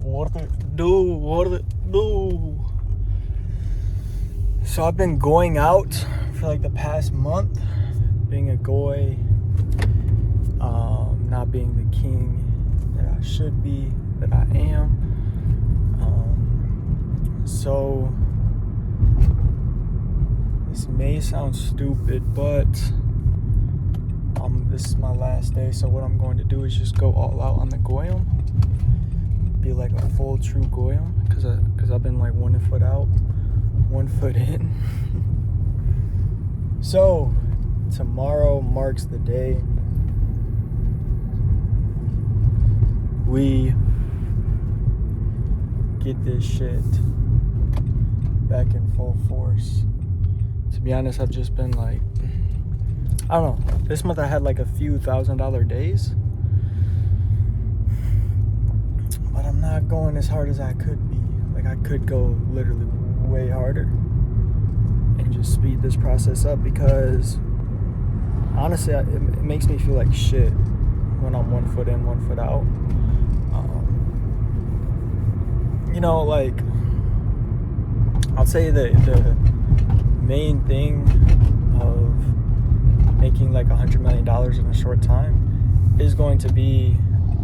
What it do? So I've been going out for like the past month, being a goy, not being the king that I should be, that I am. So this may sound stupid, but this is my last day. So what I'm going to do is just go all out on the goyim, be like a full true goyim, because I've been like 1 foot out, 1 foot in. So tomorrow marks the day we get this shit back in full force. To be honest, I've just been like, I don't know, this month I had like a few $1,000 days, but I'm not going as hard as I could be. Like, I could go literally way harder and just speed this process up, because honestly, it makes me feel like shit when I'm 1 foot in, 1 foot out. You know, like, I'll say that the main thing of making like $100 million in a short time is going to be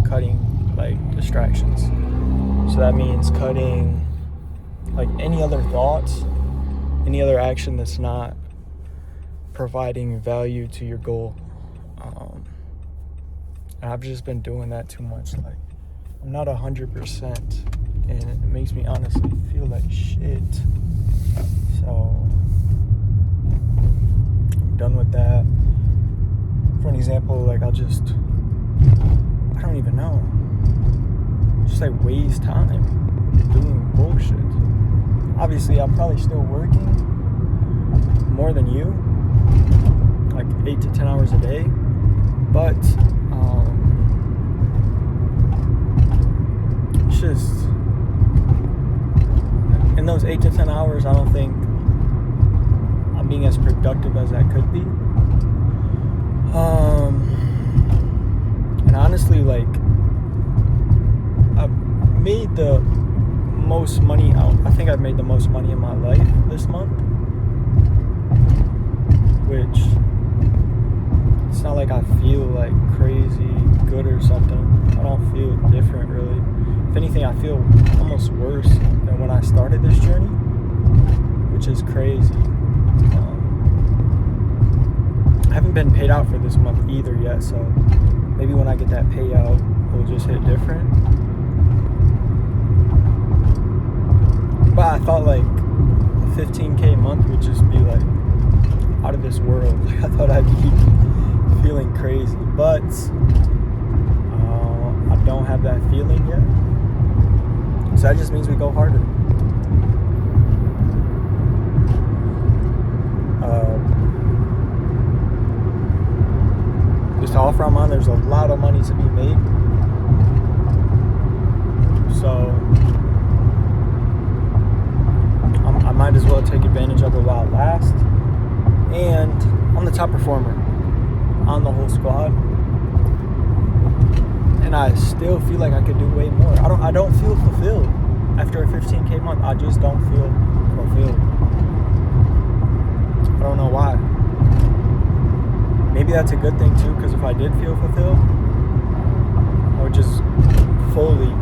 cutting like distractions. So that means cutting like any other thoughts, any other action that's not providing value to your goal. And I've just been doing that too much. Like, I'm not 100%, and it makes me honestly feel like shit. So I'm done with that. For an example, like, I don't even know, just like waste time doing bullshit. Obviously, I'm probably still working more than you, like 8 to 10 hours a day, but it's just, in those 8 to 10 hours, I don't think I'm being as productive as I could be. And honestly, like, I've made the most money I think I've made the most money in my life this month, which, it's not like I feel like crazy good or something. I don't feel different, really. If anything, I feel almost worse than when I started this journey, which is crazy. I haven't been paid out for this month either yet, so maybe when I get that payout, it'll just hit different. But I thought like a 15K month would just be like out of this world. Like, I thought I'd be feeling crazy, but I don't have that feeling yet. So that just means we go harder. Just to offer I'm on, there's a lot of money to be made. So I might as well take advantage of it while it lasts. And I'm the top performer on the whole squad, and I still feel like I could do way more. I don't feel fulfilled after a 15K month. I just don't feel fulfilled. I don't know why. Maybe that's a good thing too, because if I did feel fulfilled, I would just fully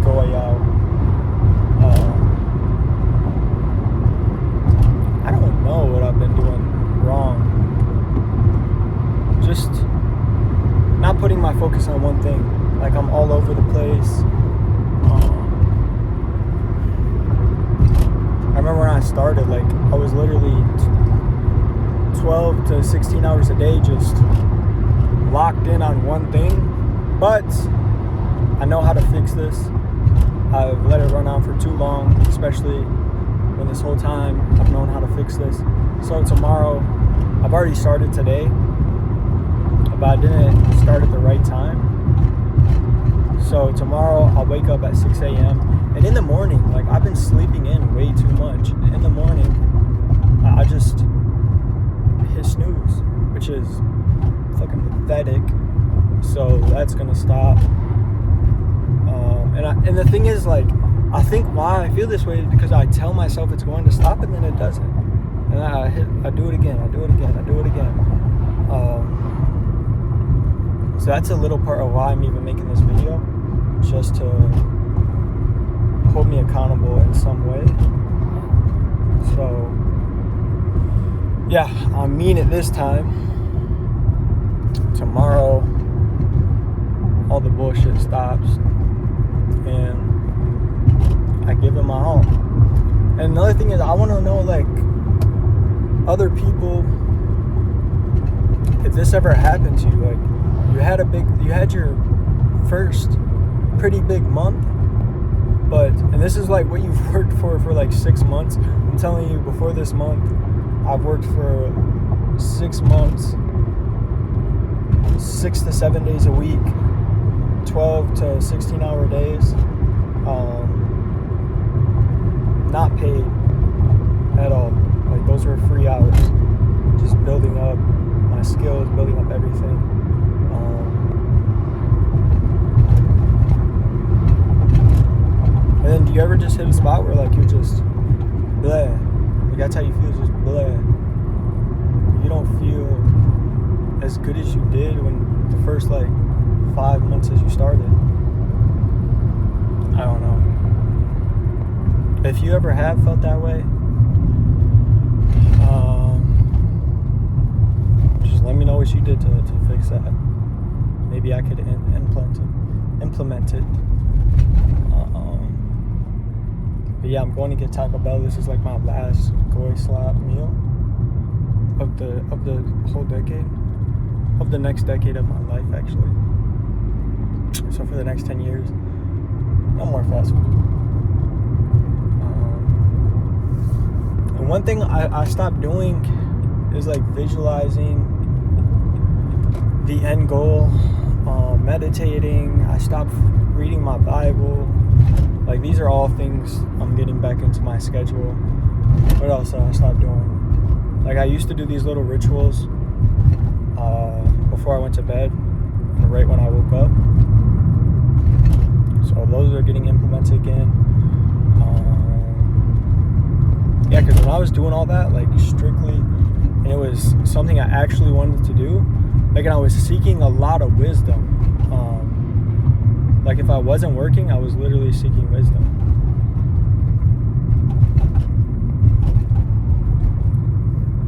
go out. I don't know what I've been doing wrong. Just not putting my focus on one thing. Like, I'm all over the place. I remember when I started, like, I was literally 12 to 16 hours a day just locked in on one thing. But I know how to fix this. I've let it run on for too long, especially when this whole time I've known how to fix this. So tomorrow, I've already started today, but I didn't start at the right time. So tomorrow I'll wake up at 6 a.m. And in the morning, like, I've been sleeping in way too much. In the morning, I just hit snooze, which is fucking pathetic. So that's gonna stop. And the thing is, like, I think why I feel this way is because I tell myself it's going to stop and then it doesn't. And I do it again. So that's a little part of why I'm even making this video, just to hold me accountable in some way. So, yeah, I mean it this time. Tomorrow, all the bullshit stops, and I give it my all. And another thing is, I want to know, like, other people, if this ever happened to you, like, you had your first pretty big month, and this is like what you've worked for like 6 months. I'm telling you, before this month, I've worked for 6 months, 6 to 7 days a week, 12 to 16 hour days, not paid at all. Like, those were free hours, just building up my skills, building up everything. And then do you ever just hit a spot where, like, you're just bleh? Like, that's how you feel, just bleh. You don't feel as good as you did when the first, like, 5 months as you started. I don't know. If you ever have felt that way, just let me know what you did to fix that. Maybe I could implement it. But yeah, I'm going to get Taco Bell. This is like my last Goy Slap meal of the whole decade, of the next decade of my life, actually. So for the next 10 years, no more fast food. And one thing I stopped doing is, like, visualizing the end goal, meditating. I stopped reading my Bible. Like, these are all things I'm getting back into my schedule. What else did I stop doing? Like, I used to do these little rituals before I went to bed and right when I woke up. So those are getting implemented again. Yeah, because when I was doing all that, like, strictly, and it was something I actually wanted to do, like, and I was seeking a lot of wisdom. Like, if I wasn't working, I was literally seeking wisdom.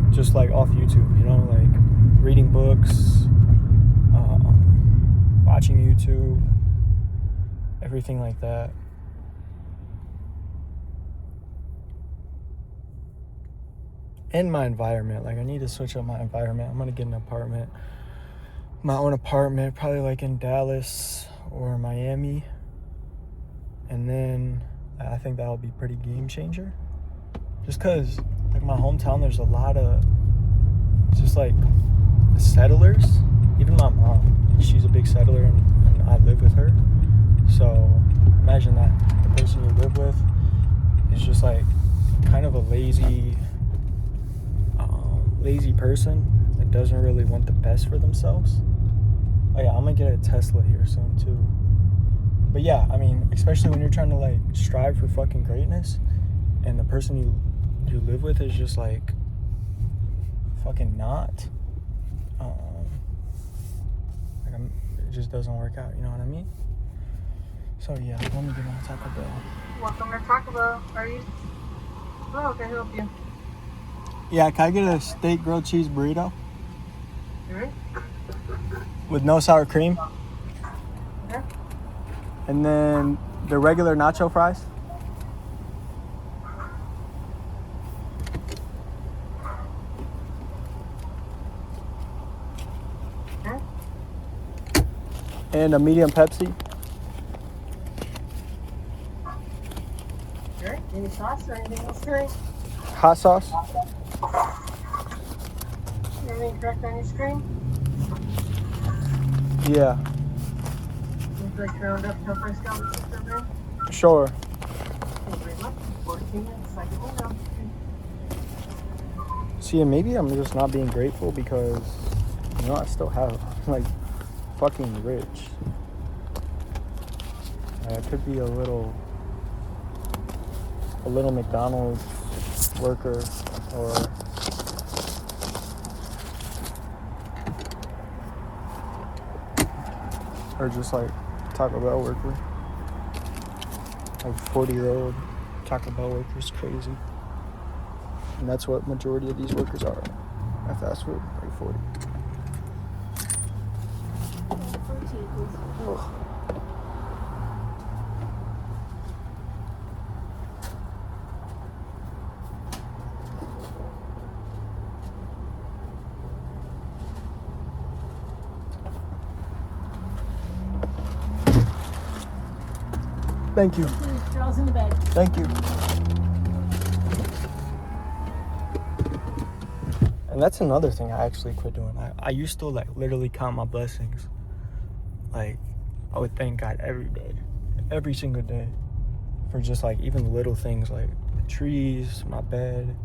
Just, like, off YouTube, you know, like, reading books, watching YouTube, everything like that. In my environment, like, I need to switch up my environment. I'm gonna get an apartment, my own apartment, probably like in Dallas or Miami, and then I think that'll be pretty game changer. Just cause, like, my hometown, there's a lot of just, like, settlers. Even my mom, she's a big settler, and I live with her. So imagine that the person you live with is just, like, kind of a lazy person that doesn't really want the best for themselves. Oh yeah, I'm gonna get a Tesla here soon too. But yeah, I mean, especially when you're trying to, like, strive for fucking greatness, and the person you live with is just, like, fucking not. It just doesn't work out. You know what I mean? So yeah, let me get my Taco Bell. Welcome to Taco Bell. Are you? How can I help you? Yeah, can I get a steak grilled cheese burrito? Alright. With no sour cream? Okay. And then the regular nacho fries? Okay. And a medium Pepsi? Alright. Any sauce or anything else today? Hot sauce? Anything correct on your screen? Yeah. Would you like to round up to a first down the system there? Sure. Thank you very much. 14 minutes. Second one down. See, and maybe I'm just not being grateful because, you know, I still have, like, fucking rich. Like, I could be a little McDonald's worker, or just like Taco Bell worker. Like 40-year-old Taco Bell worker is crazy. And that's what majority of these workers are at fast food, like 40. Ugh. Thank you. Girls in the bed. Thank you. And that's another thing I actually quit doing. I used to like literally count my blessings. Like I would thank God every day, every single day, for just like even the little things like the trees, my bed,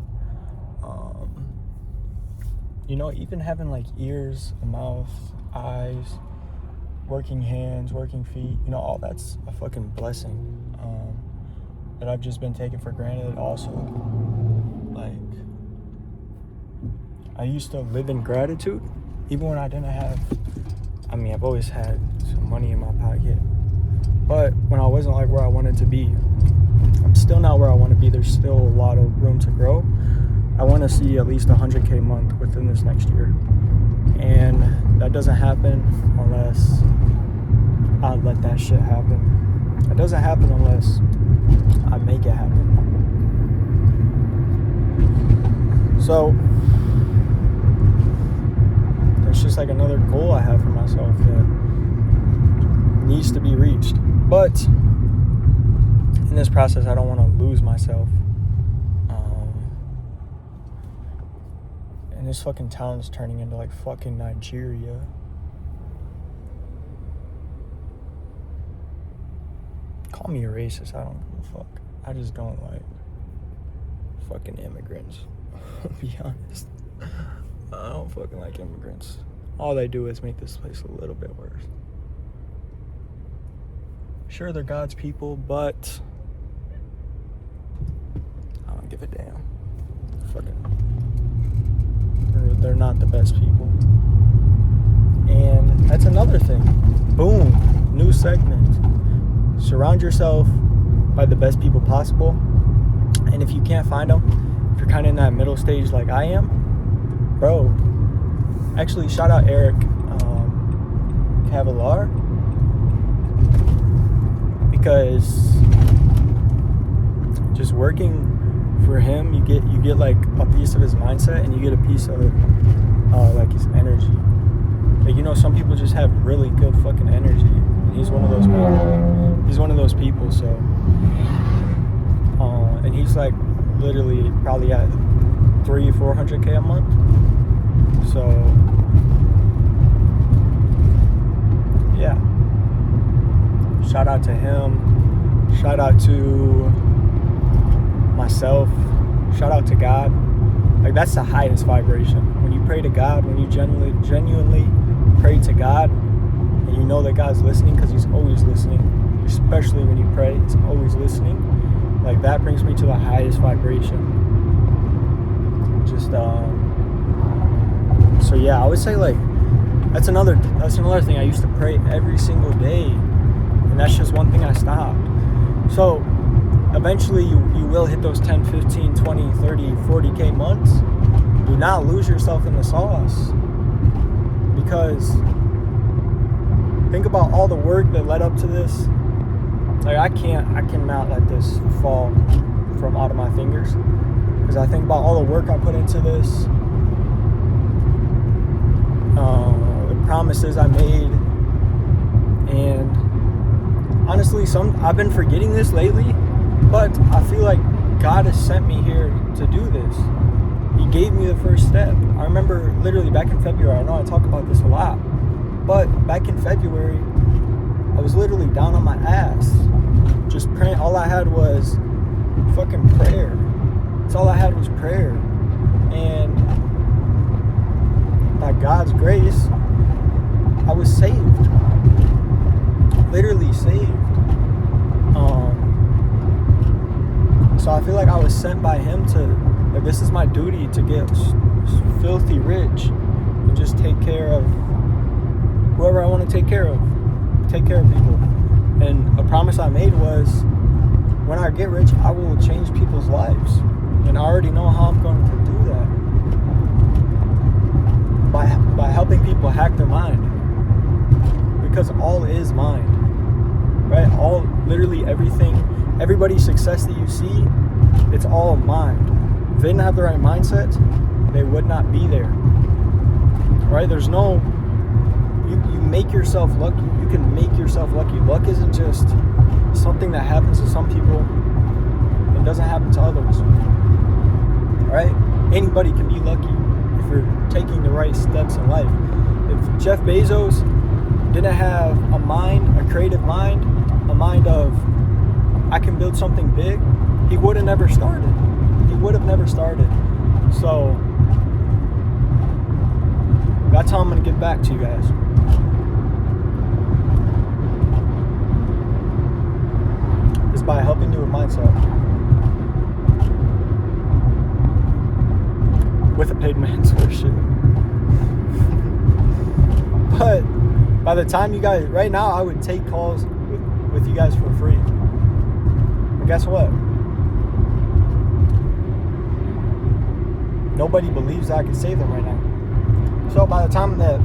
even having like ears, a mouth, eyes, working hands, working feet, all that's a fucking blessing that I've just been taking for granted. Also, like, I used to live in gratitude even when I didn't have, I've always had some money in my pocket, but when I wasn't like where I wanted to be. I'm still not where I want to be. There's still a lot of room to grow. I want to see at least 100K a month within this next year, and that doesn't happen unless I let that shit happen. It doesn't happen unless I make it happen. So it's just like another goal I have for myself that needs to be reached. But in this process, I don't want to lose myself. And this fucking town is turning into like fucking Nigeria. Call me a racist, I don't give a fuck. I just don't like fucking immigrants. I'll be honest. I don't fucking like immigrants. All they do is make this place a little bit worse. Sure, they're God's people, but I don't give a damn. They're not the best people. And that's another thing. Boom, new segment. Surround yourself by the best people possible. And if you can't find them, if you're kind of in that middle stage like I am, bro, actually shout out Eric Cavalar, because just working for him, you get like a piece of his mindset, and you get a piece of like his energy. Like, some people just have really good fucking energy, and he's one of those people. He's one of those people. So and he's like literally probably at 300-400K a month. So yeah, shout out to him, shout out to myself, shout out to God. Like, that's the highest vibration. When you pray to God, when you genuinely pray to God, and you know that God's listening, because he's always listening, especially when you pray, he's always listening. Like, that brings me to the highest vibration. Just so yeah, I would say like that's another thing. I used to pray every single day, and that's just one thing I stopped. So eventually you will hit those 10, 15, 20, 30, 40K months. Do not lose yourself in the sauce, because think about all the work that led up to this. Like, I cannot let this fall from out of my fingers, because I think about all the work I put into this, the promises I made, and honestly, I've been forgetting this lately, but I feel like God has sent me here to do this. He gave me the first step. I remember literally back in February, I know I talk about this a lot, but back in February, I was literally down on my ass, just praying. All I had was fucking prayer. That's all I had was prayer. And by God's grace, I was saved. Literally saved. So I feel like I was sent by him to, like, this is my duty to get filthy rich and just take care of whoever I want to take care of people. And a promise I made was, when I get rich, I will change people's lives. And I already know how I'm going to do that. By helping people hack their mind. Because all is mind. Right? Literally everything, everybody's success that you see, it's all mind. If they didn't have the right mindset, they would not be there. Right? There's no, you make yourself lucky. You can make yourself lucky. Luck isn't just something that happens to some people and doesn't happen to others. Right? Anybody can be lucky if you're taking the right steps in life. If Jeff Bezos didn't have a mind, a creative mind, a mind of, I can build something big, he would have never started. So that's how I'm going to get back to you guys. Is by helping you with mindset. With a paid man's worship. But by the time you guys, right now I would take calls with you guys for free. But guess what? Nobody believes I can save them right now. So by the time that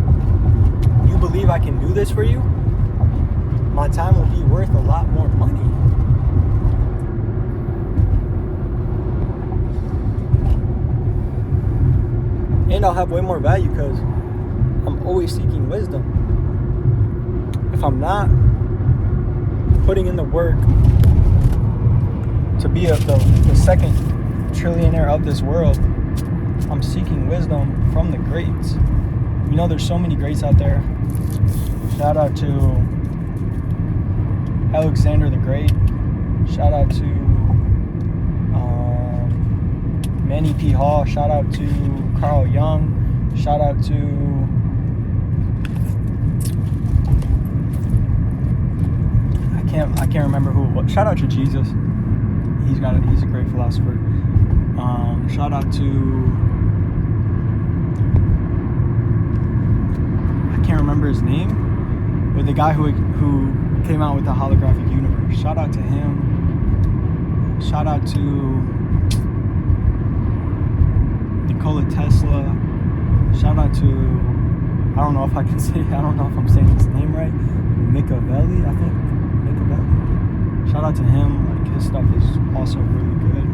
you believe I can do this for you, my time will be worth a lot more money. And I'll have way more value because I'm always seeking wisdom. If I'm not putting in the work to be the second trillionaire of this world, I'm seeking wisdom from the greats. You know, there's so many greats out there. Shout out to Alexander the Great. Shout out to Manny P. Hall. Shout out to Carl Jung. Shout out to I can't remember who it was. Shout out to Jesus. He's a great philosopher. Shout out to, I can't remember his name, but the guy who came out with the holographic universe. Shout out to him. Shout out to Nikola Tesla. Shout out to, I don't know if I'm saying his name right. Machiavelli, I think. Machiavelli. Shout out to him. Like, his stuff is also really good.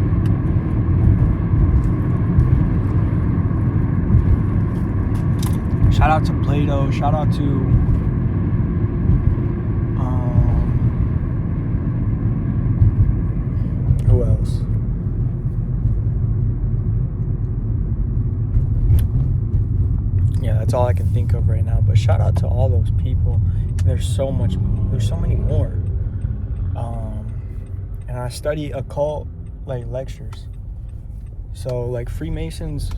Shout out to Plato. Shout out to who else? Yeah, that's all I can think of right now. But shout out to all those people. There's so many more. And I study occult like lectures. So like Freemasons,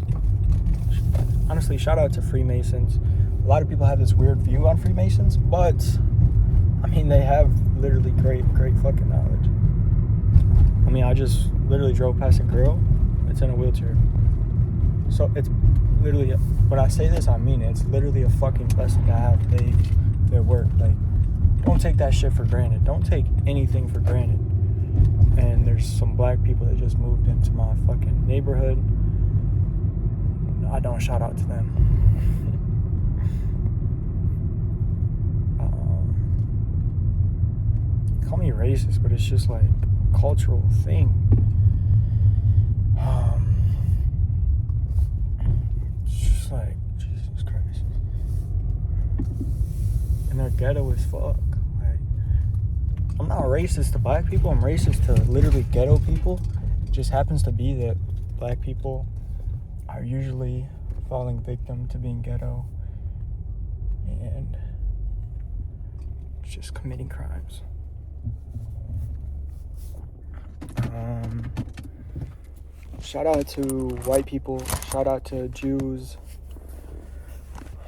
honestly, shout out to Freemasons. A lot of people have this weird view on Freemasons, but I mean, they have literally great fucking knowledge. I mean, I just literally drove past a girl that's in a wheelchair. So it's literally, when I say this, I mean it. It's literally a fucking blessing to have their work. Like, don't take that shit for granted. Don't take anything for granted. And there's some black people that just moved into my fucking neighborhood. I don't shout out to them. Call me racist, but it's just like a cultural thing. It's just like, Jesus Christ. And they're ghetto as fuck. Like, I'm not racist to black people. I'm racist to literally ghetto people. It just happens to be that black people are usually falling victim to being ghetto and just committing crimes. Shout out to white people. Shout out to Jews.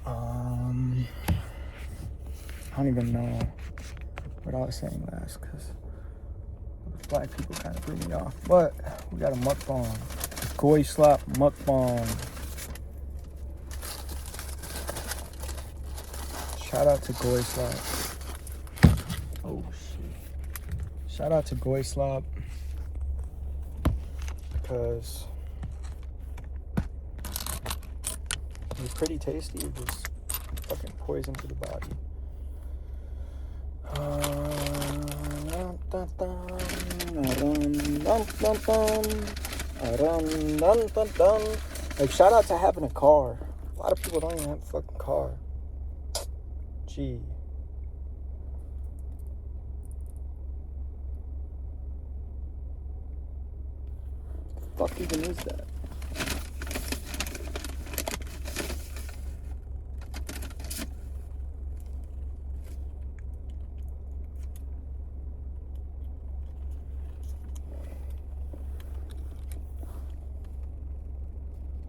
I don't even know what I was saying last, because black people kind of threw me off. But we got a mukbang. Goy slap mukbang. Shout out to Goy Slap. Oh shit. Shout out to Goy Slap. Because it's pretty tasty. It's just fucking poison to the body. Like, shout out to having a car. A lot of people don't even have a fucking car. Gee. What the fuck even is that?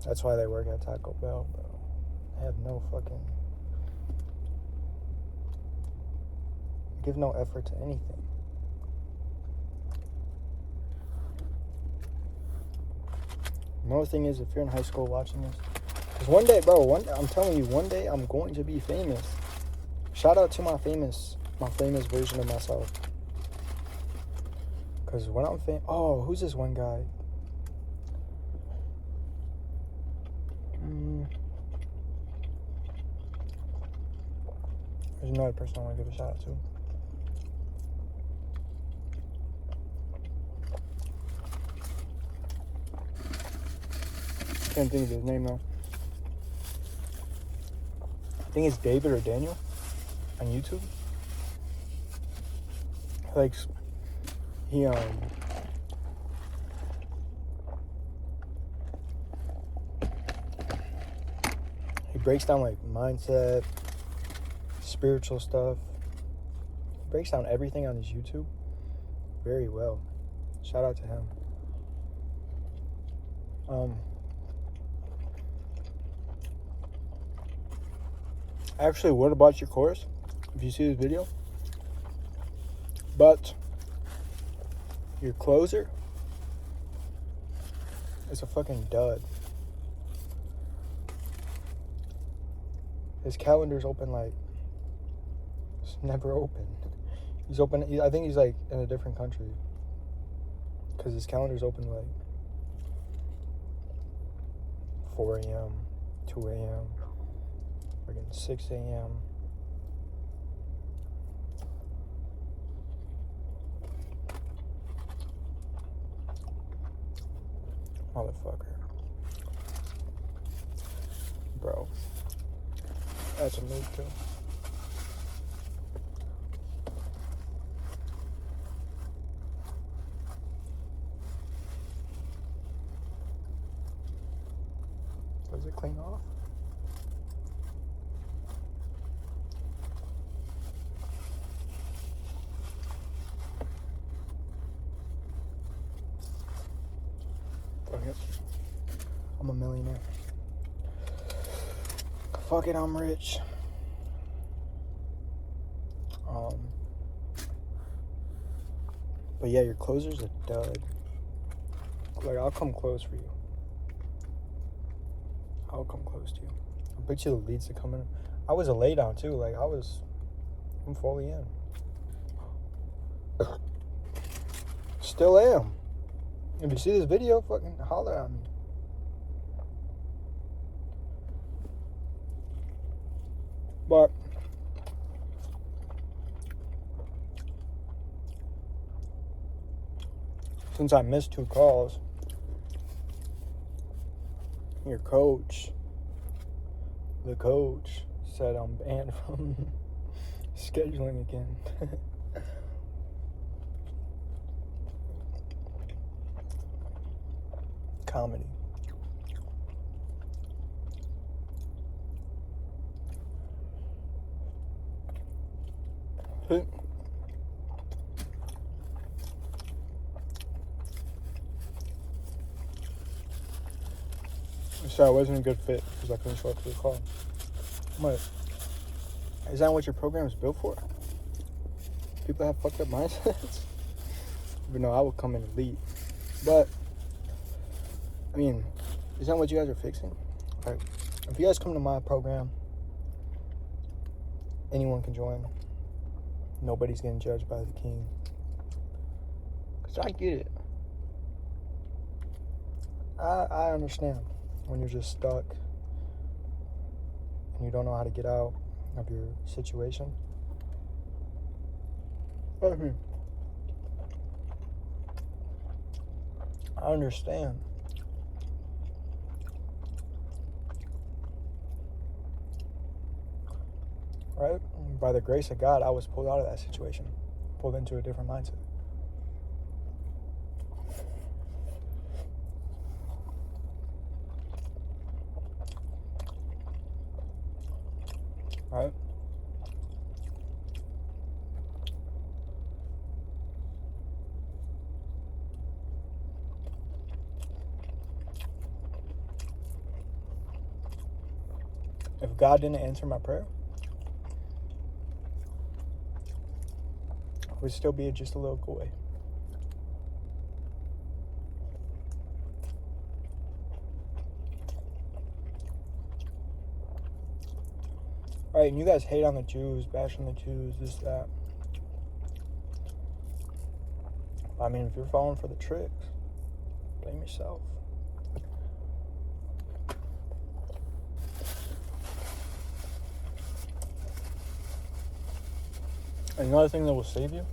That's why they work at Taco Bell, bro. They have no fucking... give no effort to anything. Another thing is, if you're in high school watching this, because one day, bro, I'm telling you, one day I'm going to be famous. Shout out to my famous version of myself. Because when I'm famous, oh, who's this one guy? There's another person I want to give a shout out to. Can't think of his name though. I think it's David or Daniel on YouTube. Like, he breaks down like mindset, spiritual stuff. He breaks down everything on his YouTube very well. Shout out to him. Actually, what about your course? If you see this video, but your closer is a fucking dud. His calendar's open like it's never open. He's open. I think he's like in a different country because his calendar's open like 4 a.m., 2 a.m., freaking 6 a.m. Motherfucker. Bro. That's a move too. Does it clean off? Fuck it. I'm a millionaire. Fuck it, I'm rich. But yeah, your closer's a dud. Like, I'll come close for you. I'll come close to you. I bet you the leads are coming. I was a laydown too. Like, I'm fully in. Still am. If you see this video, fucking holler at me. But since I missed 2 calls, the coach said I'm banned from scheduling again. Comedy. So I wasn't a good fit because I couldn't show up to the call. But is that what your program is built for? People have fucked up mindsets. even though I would come in and lead. But, I mean, is that what you guys are fixing? Like, if you guys come to my program, anyone can join. Nobody's getting judged by the king. Because I get it. I understand when you're just stuck and you don't know how to get out of your situation. I mean, I understand. Right? By the grace of God, I was pulled out of that situation, pulled into a different mindset. Right? If God didn't answer my prayer, I would still be just a little boy. Right, and you guys hate on the Jews, bash on the Jews, this, that. I mean, if you're falling for the tricks, blame yourself. And another thing that will save you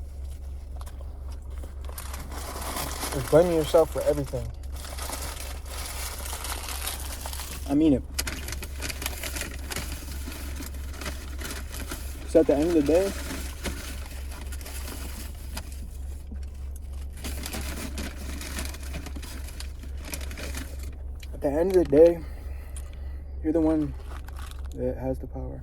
is blaming yourself for everything. I mean it. Because at the end of the day, you're the one that has the power.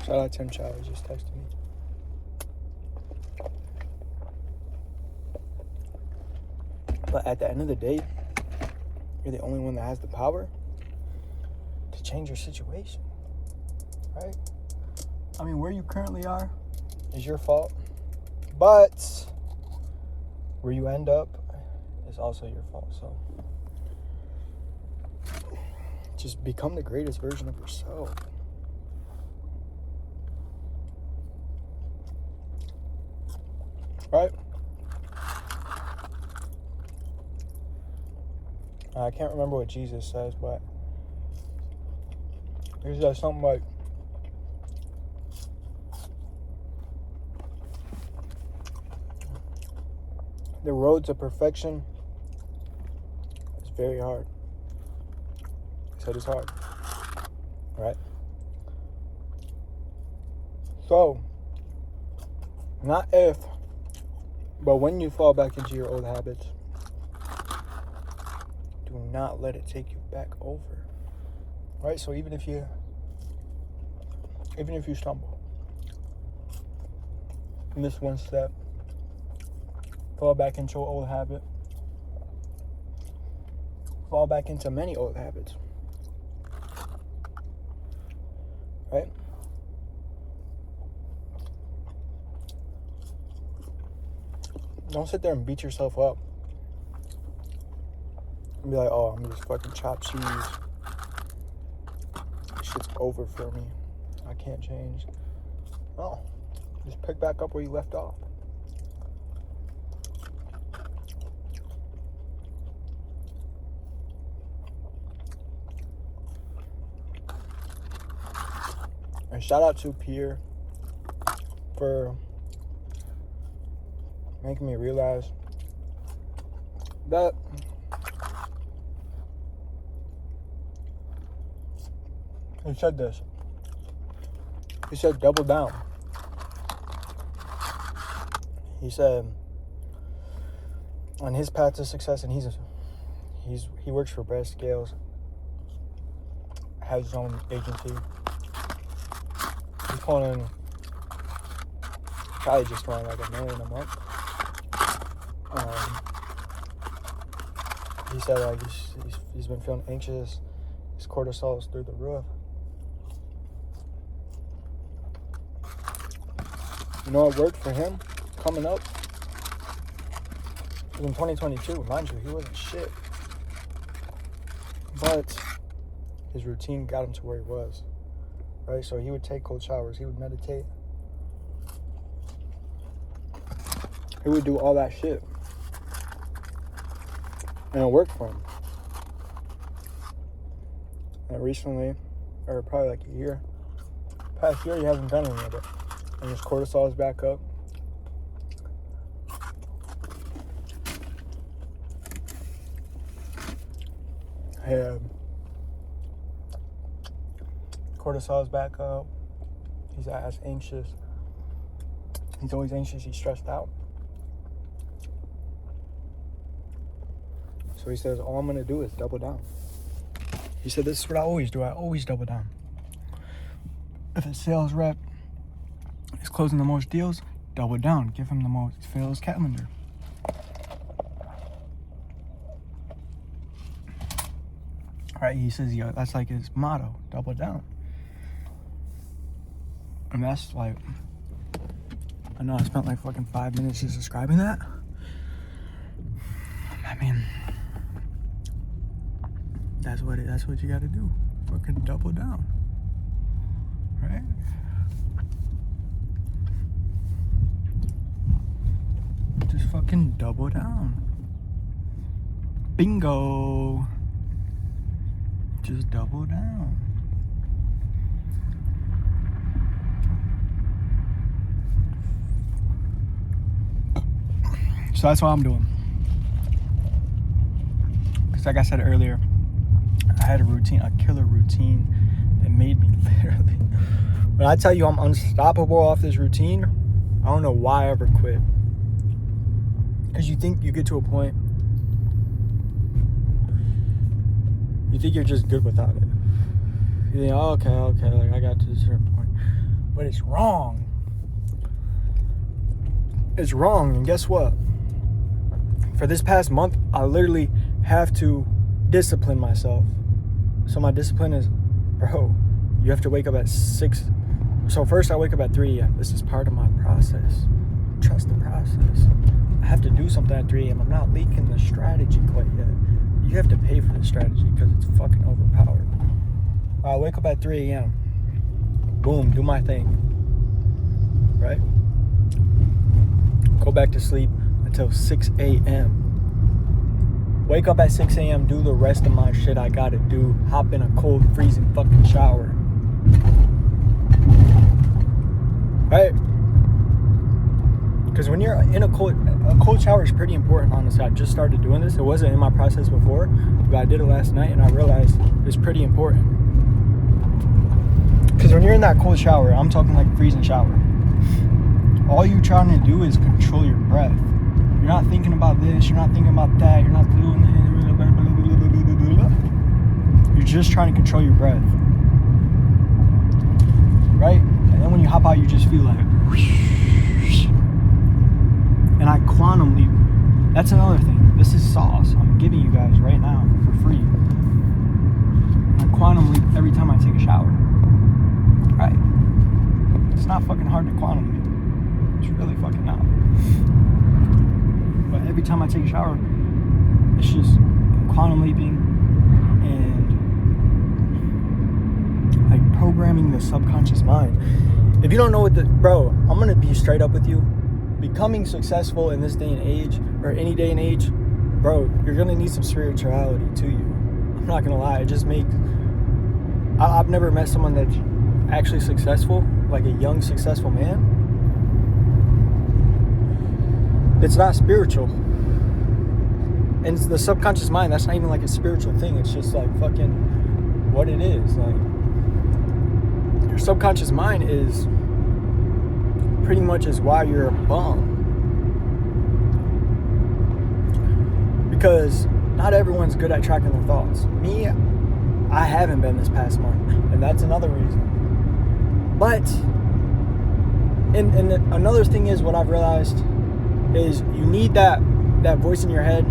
Shout out Tim Chow, he just texted me. But at the end of the day, you're the only one that has the power to change your situation, right? I mean, where you currently are is your fault, but where you end up is also your fault. So just become the greatest version of yourself. Right? I can't remember what Jesus says, but he says something like, the road to perfection is very hard. He said it's hard. Right? So, not if, but when you fall back into your old habits, do not let it take you back over. Right? So even if you stumble, miss one step, fall back into an old habit, fall back into many old habits. Right? Don't sit there and beat yourself up and be like, oh, I'm just fucking chopped cheese. This shit's over for me. I can't change. No. Just pick back up where you left off. And shout out to Pierre for making me realize that he said this. He said, double down. He said, on his path to success, and he works for Brad Scales, has his own agency. He's pulling in probably just around like $1 million a month. He said like he's been feeling anxious. His cortisol is through the roof. You know what worked for him coming up? It was in 2022. Mind you, he wasn't shit. But his routine got him to where he was. Right? So he would take cold showers. He would meditate. He would do all that shit. And it worked for him. And recently, or probably like a year, past year, he hasn't done any of it. And his cortisol is back up. Cortisol is back up. He's ass anxious. He's always anxious. He's stressed out. So he says, all I'm going to do is double down. He said, this is what I always do. I always double down. If a sales rep is closing the most deals, double down. Give him the most sales calendar. Right? He says, yeah, that's like his motto, double down. And that's like, I know I spent like fucking 5 minutes just describing that. I mean, that's what you gotta do. Fucking double down. Right? Just fucking double down. Bingo. Just double down. So that's what I'm doing. Because like I said earlier, I had a routine, a killer routine that made me literally. When I tell you I'm unstoppable off this routine, I don't know why I ever quit. Because you think you get to a point, you think you're just good without it. You think, oh, okay, like I got to a certain point. But it's wrong. It's wrong, and guess what? For this past month, I literally have to discipline myself. So my discipline is, bro, you have to wake up at 6. So first I wake up at 3 a.m. This is part of my process. Trust the process. I have to do something at 3 a.m. I'm not leaking the strategy quite yet. You have to pay for the strategy because it's fucking overpowered. I wake up at 3 a.m. Boom, do my thing. Right? Go back to sleep until 6 a.m. Wake up at 6 a.m., do the rest of my shit I gotta do. Hop in a cold, freezing fucking shower. Right? Because when you're in a cold shower is pretty important, honestly. I just started doing this. It wasn't in my process before, but I did it last night and I realized it's pretty important. Because when you're in that cold shower, I'm talking like freezing shower, all you're trying to do is control your breath. You're not thinking about this, you're not thinking about that, you're not doing this. You're just trying to control your breath. Right? And then when you hop out, you just feel like whoosh. And I quantum leap. That's another thing. This is sauce I'm giving you guys right now for free. I quantum leap every time I take a shower. Right? It's not fucking hard to quantum leap. It's really fucking not. But every time I take a shower, it's just quantum leaping and like programming the subconscious mind. If you don't know what bro, I'm gonna be straight up with you. Becoming successful in this day and age, or any day and age, bro, you're gonna need some spirituality to you. I'm not gonna lie, it just makes. I've never met someone that's actually successful, like a young, successful man. It's not spiritual. And it's the subconscious mind, that's not even like a spiritual thing. It's just like fucking what it is. Like, your subconscious mind is pretty much is why you're a bum. Because not everyone's good at tracking their thoughts. Me, I haven't been this past month. And that's another reason. But, and another thing is what I've realized is you need that voice in your head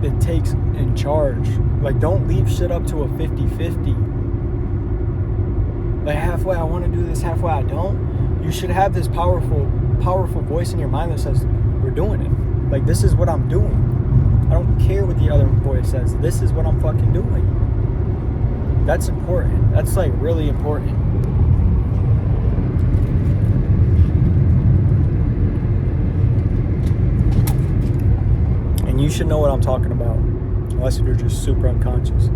that takes in charge. Like, don't leave shit up to a 50-50. Like, halfway I want to do this, halfway I don't. You should have this powerful powerful voice in your mind that says, we're doing it. Like, this is what I'm doing. I don't care what the other voice says. This is what I'm fucking doing. That's important. That's like really important. And you should know what I'm talking about, unless if you're just super unconscious.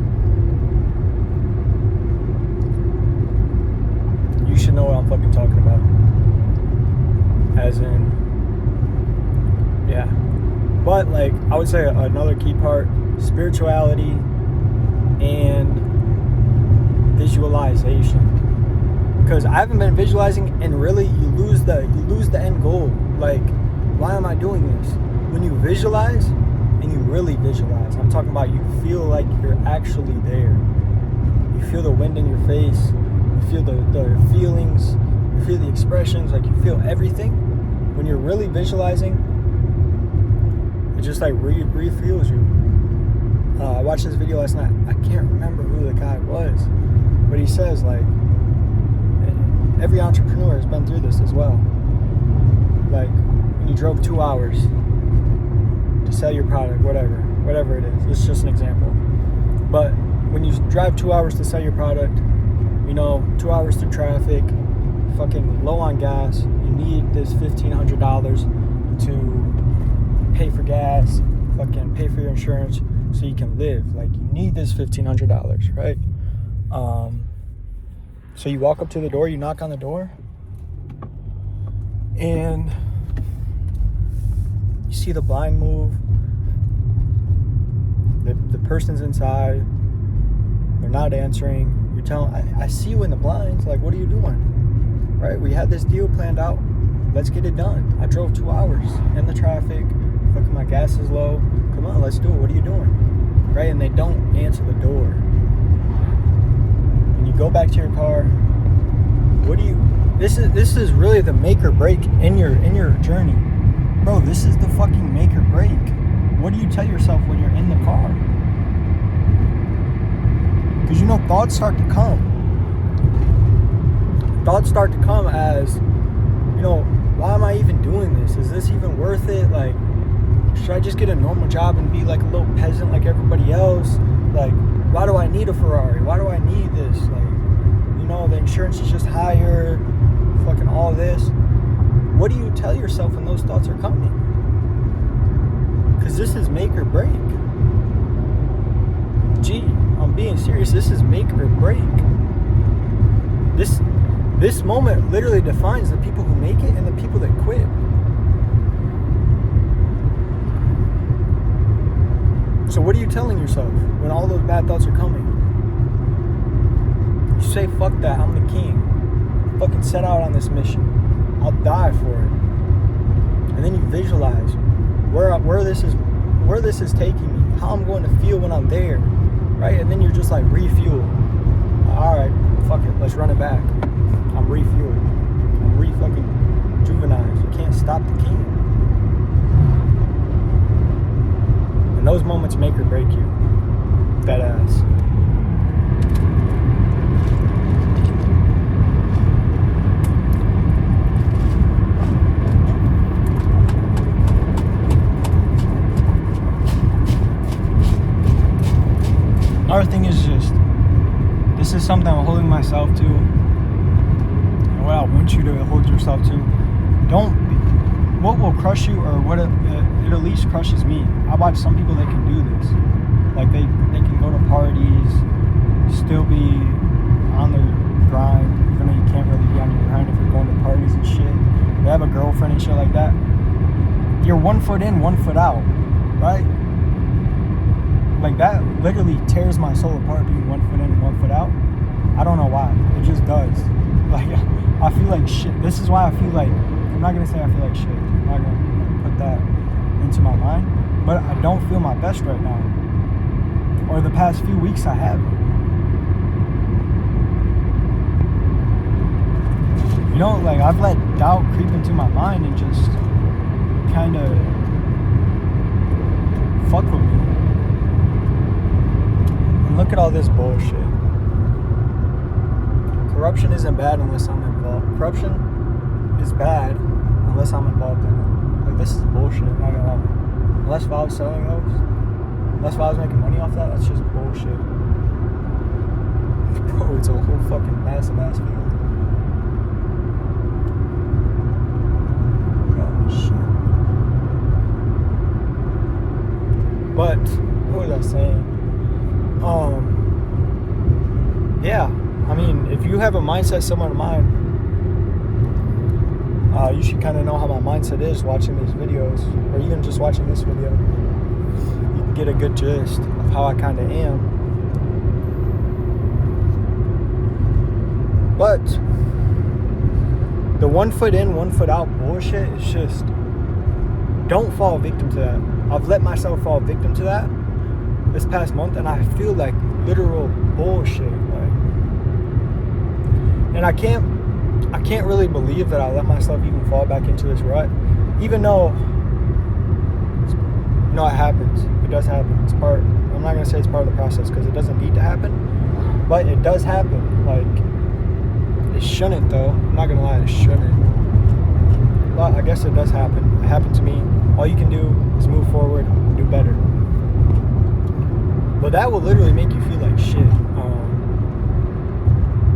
You should know what I'm fucking talking about. As in, yeah. But like, I would say another key part, spirituality and visualization. Because I haven't been visualizing, and really you lose the end goal. Like, why am I doing this? When you visualize and you really visualize, I'm talking about you feel like you're actually there. You feel the wind in your face, you feel the feelings, you feel the expressions, like you feel everything. When you're really visualizing, it just like refuels you. I watched this video last night. I can't remember who the guy was, but he says like, every entrepreneur has been through this as well. Like, when you drove 2 hours to sell your product, whatever it is. It's just an example. But when you drive 2 hours to sell your product, 2 hours through traffic, fucking low on gas, you need this $1,500 to pay for gas, fucking pay for your insurance so you can live. Like, you need this $1,500, right? So you walk up to the door, you knock on the door, and you see the blind move. The person's inside. They're not answering. You're telling, I see you in the blinds. Like, what are you doing? Right? We had this deal planned out. Let's get it done. I drove 2 hours in the traffic. Fucking my gas is low. Come on, let's do it. What are you doing? Right? And they don't answer the door. When you go back to your car, this is really the make or break in your journey. Bro, this is the fucking make or break. What do you tell yourself when you're in the car? Because thoughts start to come. Thoughts start to come as, why am I even doing this? Is this even worth it? Like, should I just get a normal job and be like a little peasant like everybody else? Like, why do I need a Ferrari? Why do I need this? Like, the insurance is just higher, fucking all this. What do you tell yourself when those thoughts are coming? Because this is make or break. Gee, I'm being serious. This is make or break. This moment literally defines the people who make it and the people that quit. So what are you telling yourself when all those bad thoughts are coming? You say, fuck that, I'm the king. I fucking set out on this mission. I'll die for it. And then you visualize where this is taking me, how I'm going to feel when I'm there, right? And then you're just like refuel. All right, fuck it, let's run it back. I'm refueled. I'm re-fucking juvenized. You can't stop the king. And those moments make or break you. That ass. Another thing is just, this is something I'm holding myself to, and what I want you to hold yourself to. What will crush you, or what it at least crushes me. I watch some people that can do this. Like, they can go to parties, still be on their grind, even though you can't really be on your grind if you're going to parties and shit. They have a girlfriend and shit like that. You're 1 foot in, 1 foot out, right? Like, that literally tears my soul apart, being 1 foot in, 1 foot out. I don't know why. It just does. Like, I feel like shit. This is why I feel like, I'm not going to say I feel like shit. I'm not going to put that into my mind. But I don't feel my best right now. Or the past few weeks I haven't. Like, I've let doubt creep into my mind and just kind of fuck with me. And look at all this bullshit. Corruption isn't bad unless I'm involved. Corruption is bad unless I'm involved in it. Like, this is bullshit, I'm not gonna lie. Unless if I was selling those, unless if I was making money off that, that's just bullshit. Bro, it's a whole fucking massive ass field. Oh, shit. But, what was I saying? Yeah. I mean, if you have a mindset similar to mine, you should kind of know how my mindset is watching these videos, or even just watching this video. You can get a good gist of how I kind of am. But the 1 foot in, 1 foot out bullshit is just, don't fall victim to that. I've let myself fall victim to that this past month, and I feel like literal bullshit. Like, and I can't really believe that I let myself even fall back into this rut, even though, you know, it happens. It does happen. It's part. I'm not gonna say it's part of the process because it doesn't need to happen, but it does happen. Like, it shouldn't though. I'm not gonna lie, it shouldn't. But I guess it does happen. It happened to me. All you can do is move forward and do better. But that will literally make you feel like shit.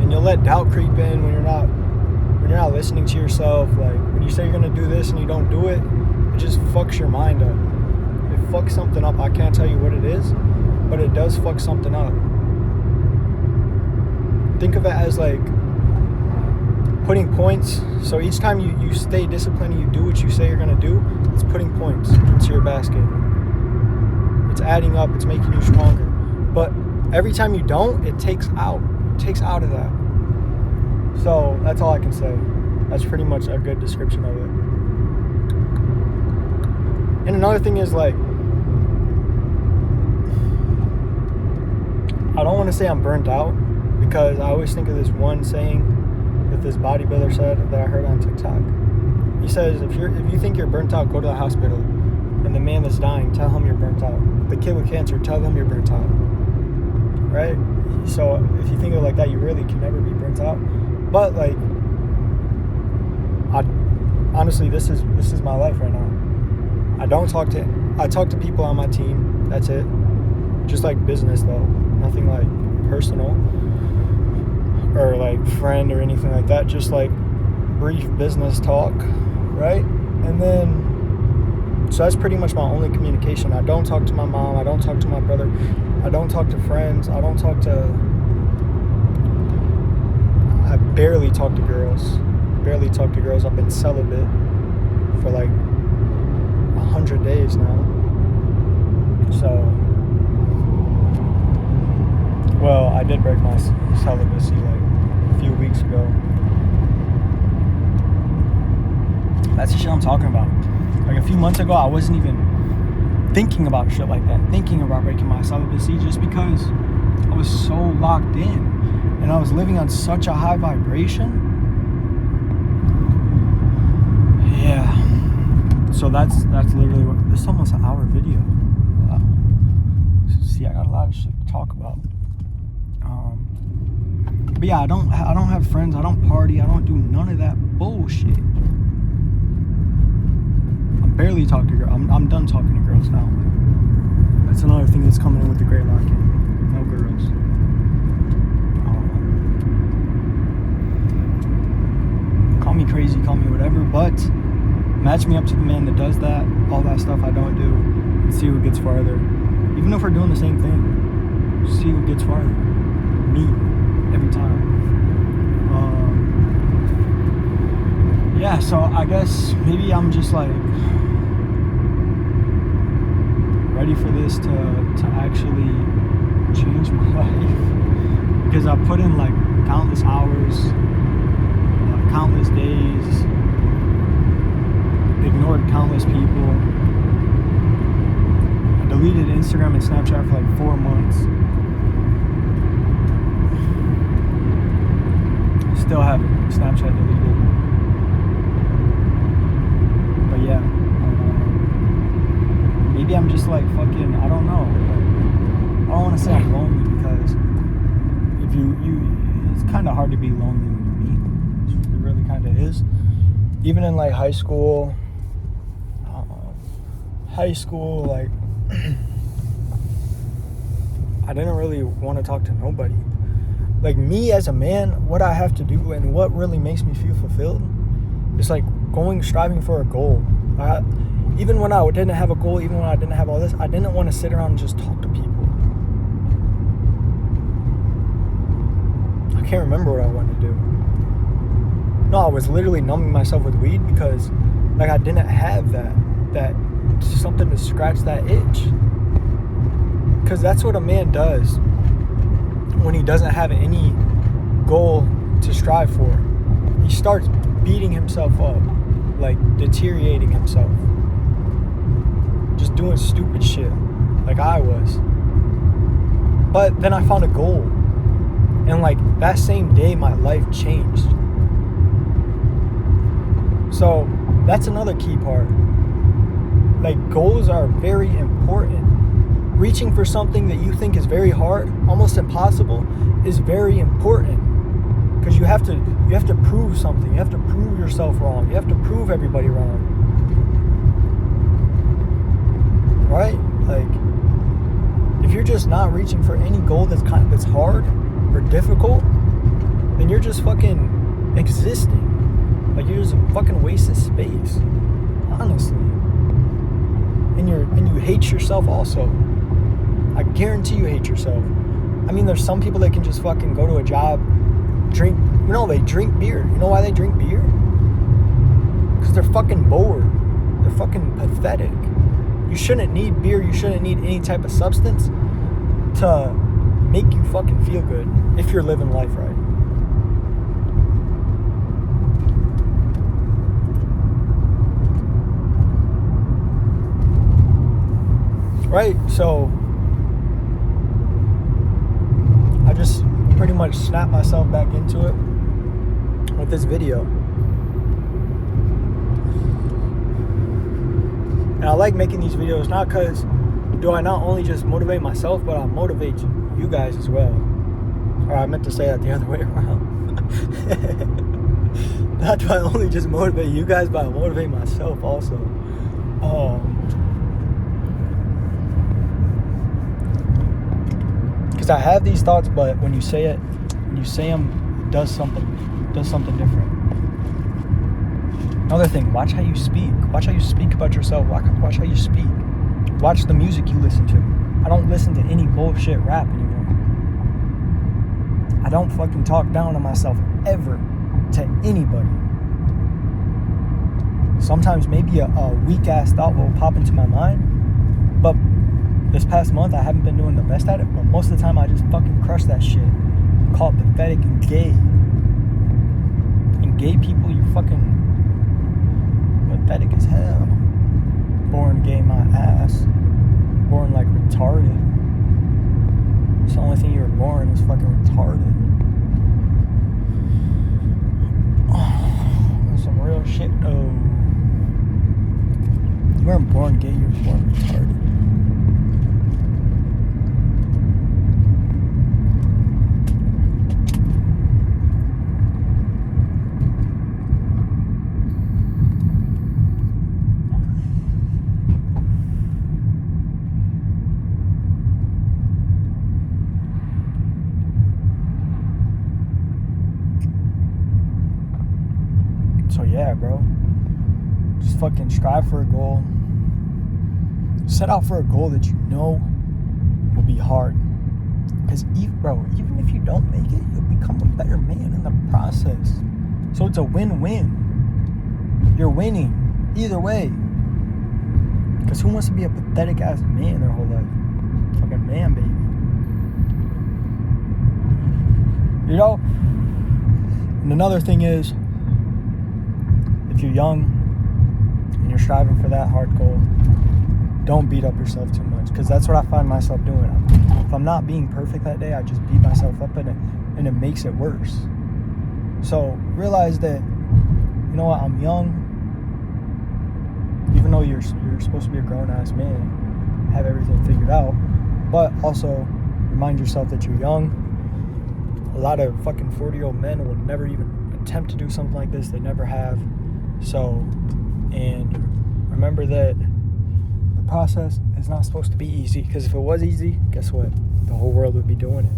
And you'll let doubt creep in when you're not listening to yourself. Like, when you say you're gonna do this and you don't do it, it just fucks your mind up. It fucks something up. I can't tell you what it is, but it does fuck something up. Think of it as like putting points. So each time you stay disciplined and you do what you say you're gonna do, it's putting points into your basket. It's adding up, it's making you stronger. But every time you don't, it takes out of that. So that's all I can say. That's pretty much a good description of it. And another thing is, like, I don't want to say I'm burnt out, because I always think of this one saying that this bodybuilder said that I heard on TikTok. He says, if you think you're burnt out, go to the hospital. And the man that's dying, tell him you're burnt out. The kid with cancer, tell them you're burnt out. Right? So if you think of it like that, you really can never be burnt out. But like, honestly, this is my life right now. I talk to people on my team. That's it. Just like business though. Nothing like personal or like friend or anything like that. Just like brief business talk, right? And then, so that's pretty much my only communication. I don't talk to my mom. I don't talk to my brother. I don't talk to friends. I barely talk to girls. I've been celibate for like 100 days now. So, well, I did break my celibacy like a few weeks ago. That's the shit I'm talking about. Like a few months ago, I wasn't even thinking about shit like that, thinking about breaking my celibacy, just because I was so locked in and I was living on such a high vibration. Yeah. So that's literally what, this is almost an hour video. Wow. See, I got a lot of shit to talk about. But yeah, I don't have friends. I don't party. I don't do none of that bullshit. Barely talk to girls. I'm done talking to girls now. That's another thing that's coming in with the Great Lock-In. No girls. Call me crazy, call me whatever, but match me up to the man that does that. All that stuff I don't do. And see who gets farther. Even if we're doing the same thing, see who gets farther. Me, every time. Yeah, so I guess maybe I'm just like ready for this to actually change my life, because I put in like countless hours, countless days, ignored countless people. I deleted Instagram and Snapchat for like 4 months. Still have Snapchat deleted. But yeah, maybe I'm just like fucking, I don't know. I don't want to say I'm lonely, because if you it's kind of hard to be lonely when you meet. It really kind of is. even in like high school, like I didn't really want to talk to nobody. Like me as a man, what I have to do and what really makes me feel fulfilled is like striving for a goal. Even when I didn't have a goal, even when I didn't have all this, I didn't want to sit around and just talk to people. I can't remember what I wanted to do. No, I was literally numbing myself with weed because like I didn't have that something to scratch that itch. Because that's what a man does when he doesn't have any goal to strive for. He starts beating himself up, like deteriorating himself, just doing stupid shit like I was. But then I found a goal, and like that same day my life changed. So that's another key part. Like goals are very important. Reaching for something that you think is very hard, almost impossible, is very important. Because you have to prove something. You have to prove yourself wrong. You have to prove everybody wrong. Right? Like, if you're just not reaching for any goal that's hard or difficult, then you're just fucking existing. Like you're just a fucking waste of space. Honestly. And you hate yourself also. I guarantee you hate yourself. I mean, there's some people that can just fucking go to a job, they drink beer. You know why they drink beer? Because they're fucking bored. They're fucking pathetic. You shouldn't need beer. You shouldn't need any type of substance to make you fucking feel good if you're living life right. Right? So I just pretty much snapped myself back into it with this video. And I like making these videos not because do I not only just motivate myself, but I motivate you guys as well. Or I meant to say that the other way around. Not do I only just motivate you guys, but I motivate myself also. Because I have these thoughts, but when you say them, it does something different. Another thing, watch how you speak. Watch how you speak about yourself. Watch how you speak. Watch the music you listen to. I don't listen to any bullshit rap anymore. I don't fucking talk down on myself ever to anybody. Sometimes maybe a weak ass thought will pop into my mind, but this past month I haven't been doing the best at it, but most of the time I just fucking crush that shit. Call it pathetic and gay. And gay people, you fucking pathetic as hell. Born gay my ass. Born like retarded. It's the only thing you were born is fucking retarded. Oh, that's some real shit though. You weren't born gay, you were born retarded. So yeah, bro, just fucking strive for a goal. Set out for a goal that you know will be hard. Because even if you don't make it, you'll become a better man in the process. So it's a win-win. You're winning either way. Because who wants to be a pathetic ass man their whole life? Fucking man, baby. You know? And another thing is, if you're young and you're striving for that hard goal, don't beat up yourself too much, because that's what I find myself doing. If I'm not being perfect that day, I just beat myself up and it makes it worse. So realize that, you know what, I'm young, even though you're supposed to be a grown-ass man, have everything figured out, but also remind yourself that you're young. A lot of fucking 40-year-old men will never even attempt to do something like this. They never have. So, and remember that the process is not supposed to be easy, because if it was easy, guess what? The whole world would be doing it.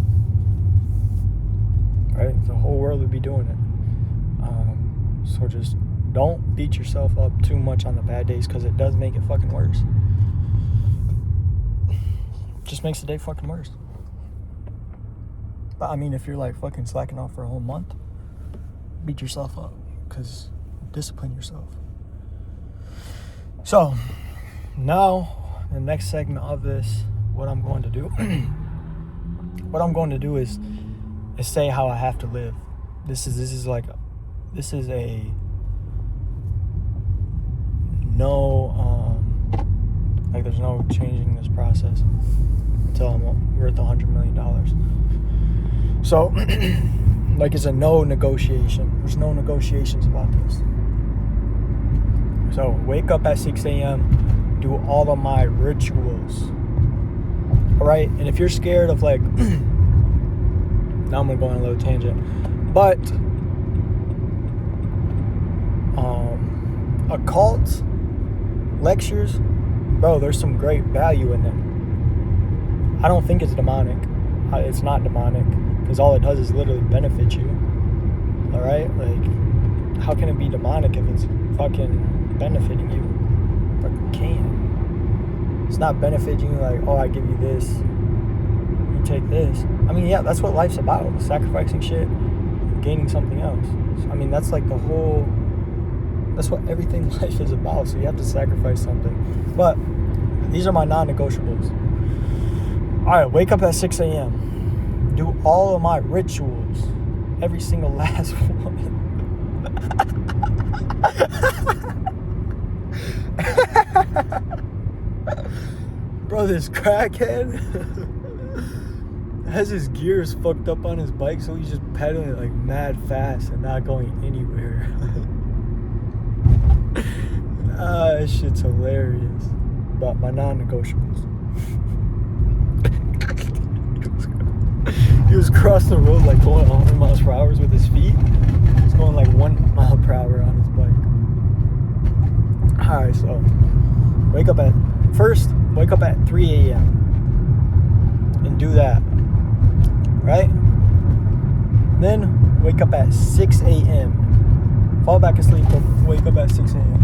Right? The whole world would be doing it. So just don't beat yourself up too much on the bad days, because it does make it fucking worse. Just makes the day fucking worse. But I mean, if you're like fucking slacking off for a whole month, beat yourself up, because discipline yourself. So now the next segment of this, what I'm going to do is say how I have to live. This is a no, like there's no changing this process until I'm worth $100 million. So, like, it's a no negotiation. There's no negotiations about this. So, wake up at 6 a.m., do all of my rituals. All right? And if you're scared of, like, now I'm going to go on a little tangent. But, occult lectures, bro, there's some great value in them. I don't think it's demonic. It's not demonic, because all it does is literally benefit you. All right? Like, how can it be demonic if it's fucking benefiting you? Fucking can. It's not benefiting you like, oh, I give you this, you take this. I mean, yeah, that's what life's about. Sacrificing shit, gaining something else. So, I mean, that's like that's what everything life is about. So you have to sacrifice something. But these are my non-negotiables. All right, wake up at 6 a.m. Do all of my rituals. Every single last one. Bro, this crackhead has his gears fucked up on his bike, so he's just pedaling it like mad fast and not going anywhere. That shit's hilarious. But my non-negotiables. He was crossing the road like going 100 miles per hour with his feet. He was going like 1 mile per hour on his bike. Alright, so wake up at 3 a.m. and do that. Right? Then wake up at 6 a.m. Fall back asleep, but wake up at 6 a.m.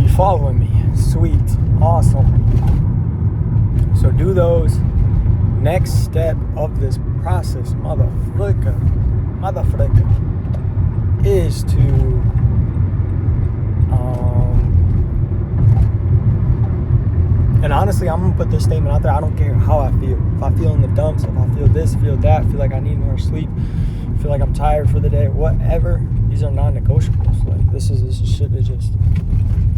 You following me? Sweet. Awesome. So do those. Next step of this process, motherfucker, is to and honestly, I'm gonna put this statement out there. I don't care how I feel. If I feel in the dumps, if I feel this, feel that, feel like I need more sleep, feel like I'm tired for the day, whatever, these are non-negotiables. Like this is shit that just,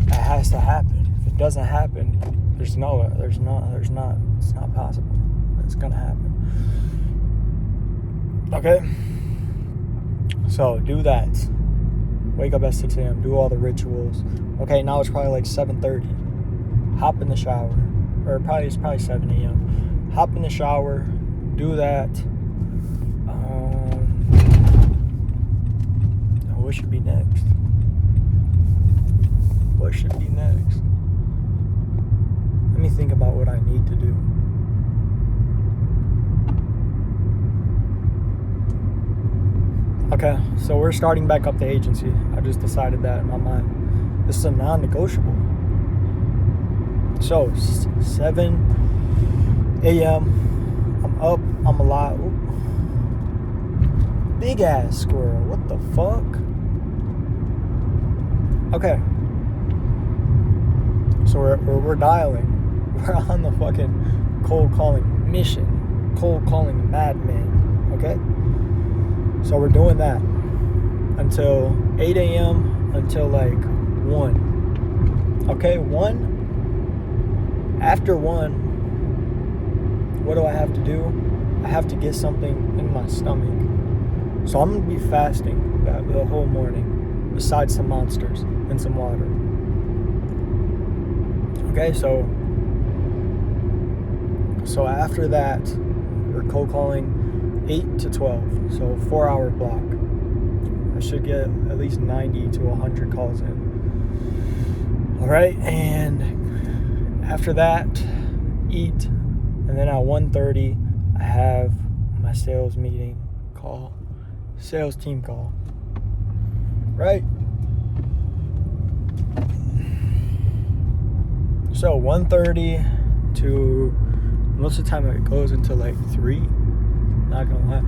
it has to happen. If it doesn't happen, it's not possible. It's gonna happen. Okay? So do that. Wake up at 6 a.m. Do all the rituals. Okay, now it's probably like 7:30. Hop in the shower. Or it's probably 7 a.m. Hop in the shower. Do that. What should be next? What should be next? Let me think about what I need to do. Okay, so we're starting back up the agency. I just decided that in my mind. This is a non-negotiable. So, 7 a.m. I'm up. I'm alive. Ooh. Big ass squirrel. What the fuck? Okay. So we're dialing. We're on the fucking cold calling mission. Cold calling madman. Okay? So we're doing that until 8 a.m. until like 1. Okay, 1. After 1, what do I have to do? I have to get something in my stomach. So I'm going to be fasting the whole morning, besides some monsters and some water. Okay, so after that, we're cold calling 8 to 12, so 4-hour block, I should get at least 90 to 100 calls in. All right, and after that, eat, and then at 1:30, I have my sales meeting call, sales team call, right? So 1:30 to, most of the time it goes until like 3, not gonna lie.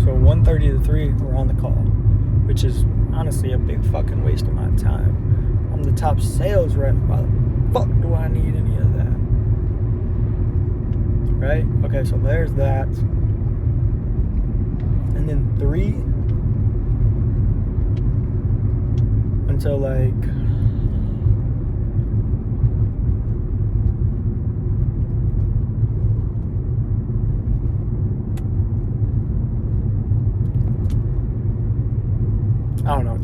So 1:30 to 3, we're on the call, which is honestly a big fucking waste of my time. I'm the top sales rep. Why the fuck do I need any of that? Right? Okay, so there's that. And then 3 until like I don't know,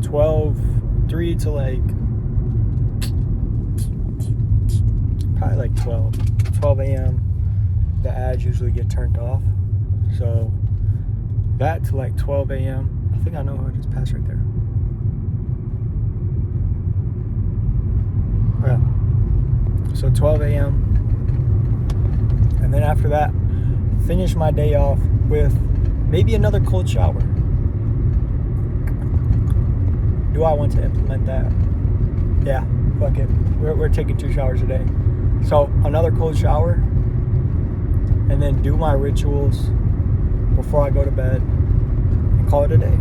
3 to like probably like 12 a.m. the ads usually get turned off. So that to like 12 a.m. I think I know who I just passed right there. Okay. So 12 a.m. And then after that, finish my day off with maybe another cold shower. Do I want to implement that? Yeah, fuck it. We're taking 2 showers a day. So another cold shower, and then do my rituals before I go to bed, and call it a day.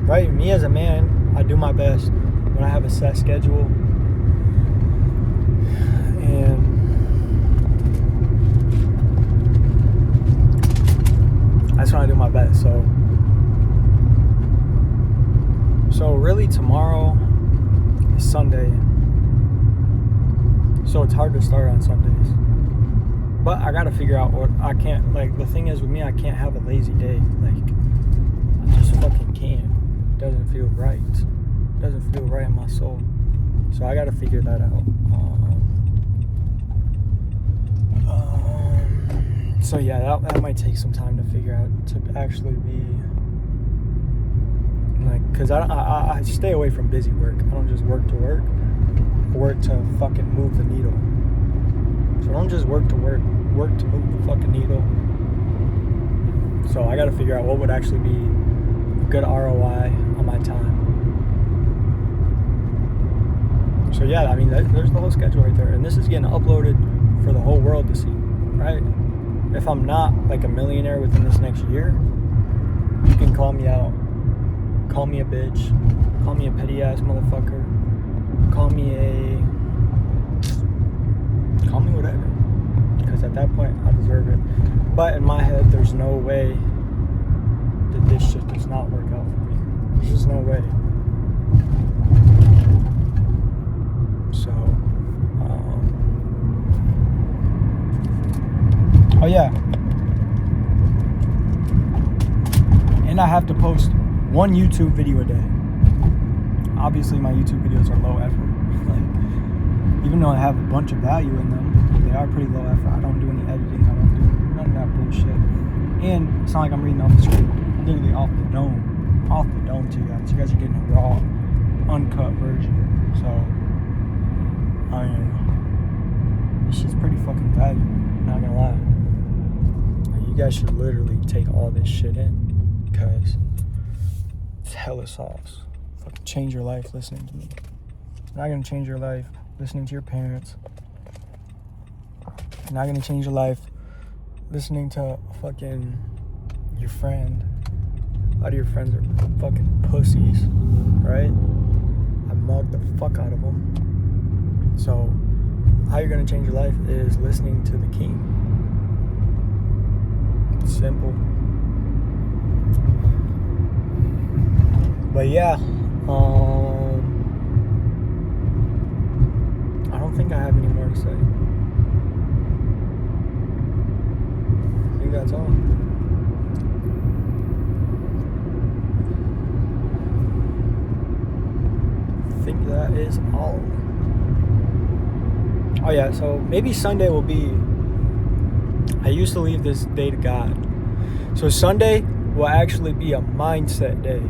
Right? Me as a man, I do my best when I have a set schedule, and that's when I do my best. So really tomorrow is Sunday. So it's hard to start on Sundays. But I gotta figure out what I can't, like, the thing is with me, I can't have a lazy day. Like, I just fucking can't. It doesn't feel right. It doesn't feel right in my soul. So I gotta figure that out. So yeah, that might take some time to figure out, to actually be like, cause I stay away from busy work. I don't just work to work. I work to fucking move the needle. So I don't just work to work to move the fucking needle. So I gotta figure out what would actually be good ROI on my time. So yeah, I mean, there's the whole schedule right there. And this is getting uploaded for the whole world to see, right? If I'm not like a millionaire within this next year, you can call me out. Call me a bitch. Call me a petty ass motherfucker. Call me whatever. Because at that point, I deserve it. But in my head, there's no way that this shit does not work out for me. There's just no way. So, oh yeah. And I have to post 1 YouTube video a day. Obviously, my YouTube videos are low effort. Like, even though I have a bunch of value in them, they are pretty low effort. I don't do any editing. I don't do none of that bullshit. And it's not like I'm reading off the script. I'm literally off the dome to you guys. You guys are getting a raw, uncut version. So, I mean, this shit's pretty fucking valuable. Not gonna lie. You guys should literally take all this shit in, because it's hella sauce. Fucking change your life listening to me. You're not gonna change your life listening to your parents. You're not gonna change your life listening to fucking your friend. A lot of your friends are fucking pussies, right? I mug the fuck out of them. So, how you're gonna change your life is listening to the king. It's simple. But yeah, I don't think I have any more to say. I think that's all. I think that is all. Oh yeah, so maybe Sunday will be, I used to leave this day to God. So Sunday, will actually be a mindset day.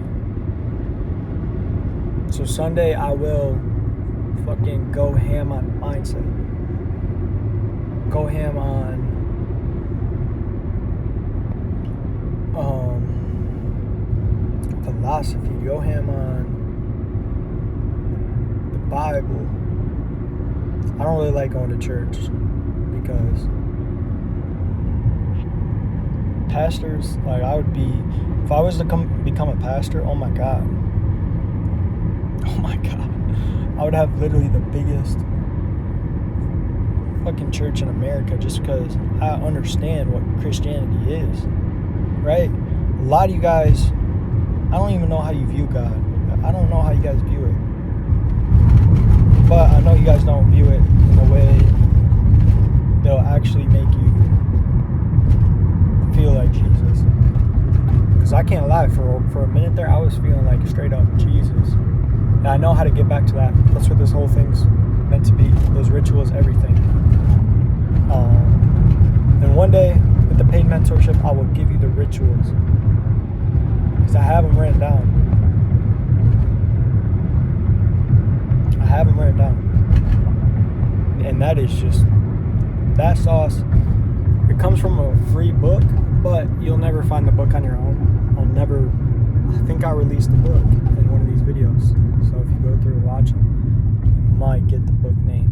So Sunday, I will fucking go ham on mindset. Go ham on philosophy. Go ham on the Bible. I don't really like going to church because pastors, like I would be, if I was to become a pastor, oh my God, I would have literally the biggest fucking church in America just because I understand what Christianity is, right? A lot of you guys, I don't even know how you view God. I don't know how you guys view it. But I know you guys don't view it in a way that'll actually make you feel like Jesus. Because I can't lie, for a minute there, I was feeling like straight up Jesus. And I know how to get back to that. That's what this whole thing's meant to be. Those rituals, everything. And one day, with the paid mentorship, I will give you the rituals. Because I have them written down. And that is just, that sauce, it comes from a free book, but you'll never find the book on your own. I think I released the book in one of these videos. So if you go through and watch them, you might get the book name.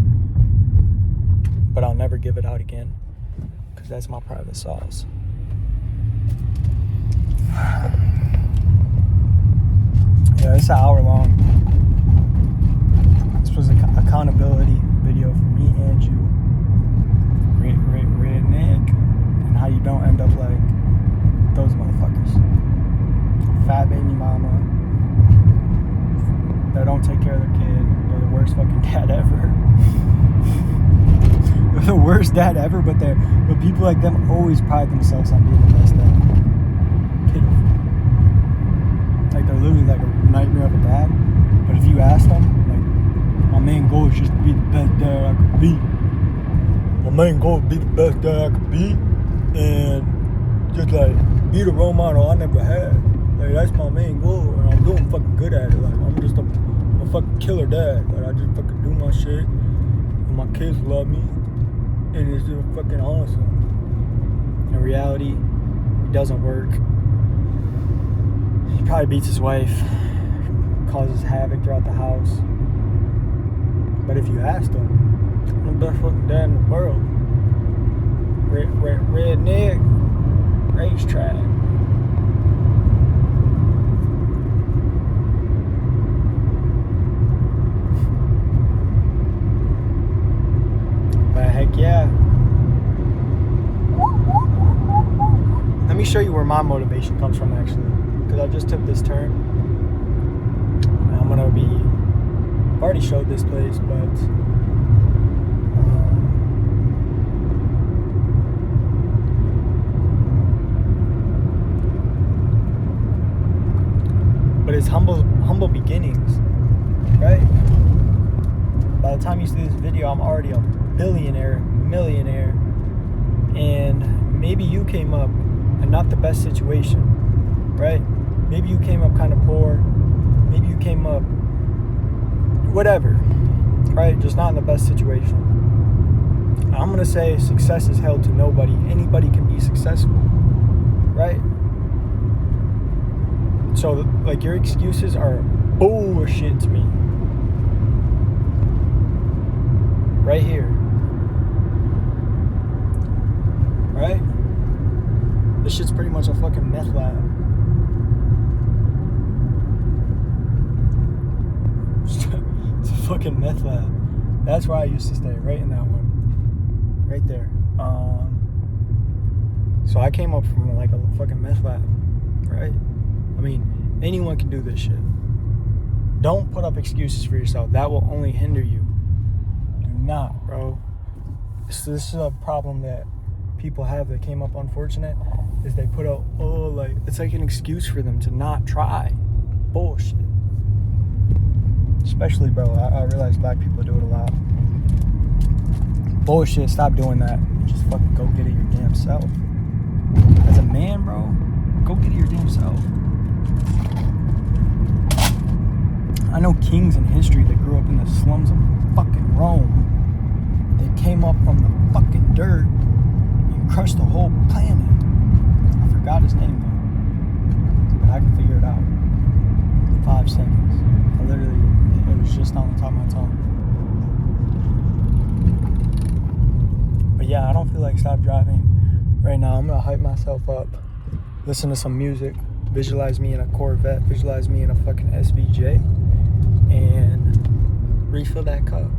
But I'll never give it out again, because that's my private sauce. Yeah, it's an hour long. This was an accountability video for me and you. Redneck. And how you don't end up like those motherfuckers. Fat baby mama that don't take care of their kid. They're the worst fucking dad ever. They're the worst dad ever, but people like them always pride themselves on being the best dad. Pitiful. Like they're literally like a nightmare of a dad. But if you ask them, like, my main goal is just to be the best dad I could be. My main goal is to be the best dad I could be, and just like be the role model I never had. Like that's my main goal, and I'm doing fucking good at it. Like I'm just a fucking killer dad. Like I just fucking do my shit, and my kids love me, and it's just fucking awesome. In reality, it doesn't work. He probably beats his wife, causes havoc throughout the house. But if you asked him, I'm the best fucking dad in the world. Redneck racetrack. But heck yeah. Let me show you where my motivation comes from actually. Because I just took this turn. And I'm gonna be, I've already showed this place, but it's humble beginnings, right? By the time you see this video, I'm already a billionaire, millionaire, and maybe you came up in not the best situation, right? Maybe you came up kind of poor, maybe you came up whatever, right? Just not in the best situation. I'm gonna say success is held to nobody. Anybody can be successful, right? So, like, your excuses are bullshit to me. Right here. Right? This shit's pretty much a fucking meth lab. It's a fucking meth lab. That's where I used to stay, right in that one. Right there. So I came up from like a fucking meth lab, right? I mean, anyone can do this shit. Don't put up excuses for yourself. That will only hinder you. Do not, bro. This is a problem that people have that came up unfortunate, is they put out, it's like an excuse for them to not try. Bullshit. Especially, bro, I realize black people do it a lot. Bullshit, stop doing that. Just fucking go get it your damn self. As a man, bro, Go get it your damn self. I know kings in history that grew up in the slums of fucking Rome. They came up from the fucking dirt and crushed the whole planet. I forgot his name though. But I can figure it out. 5 seconds. It was just on the top of my tongue. But yeah, I don't feel like stop driving right now. I'm gonna hype myself up, listen to some music, visualize me in a Corvette, visualize me in a fucking SVJ, and refill that cup.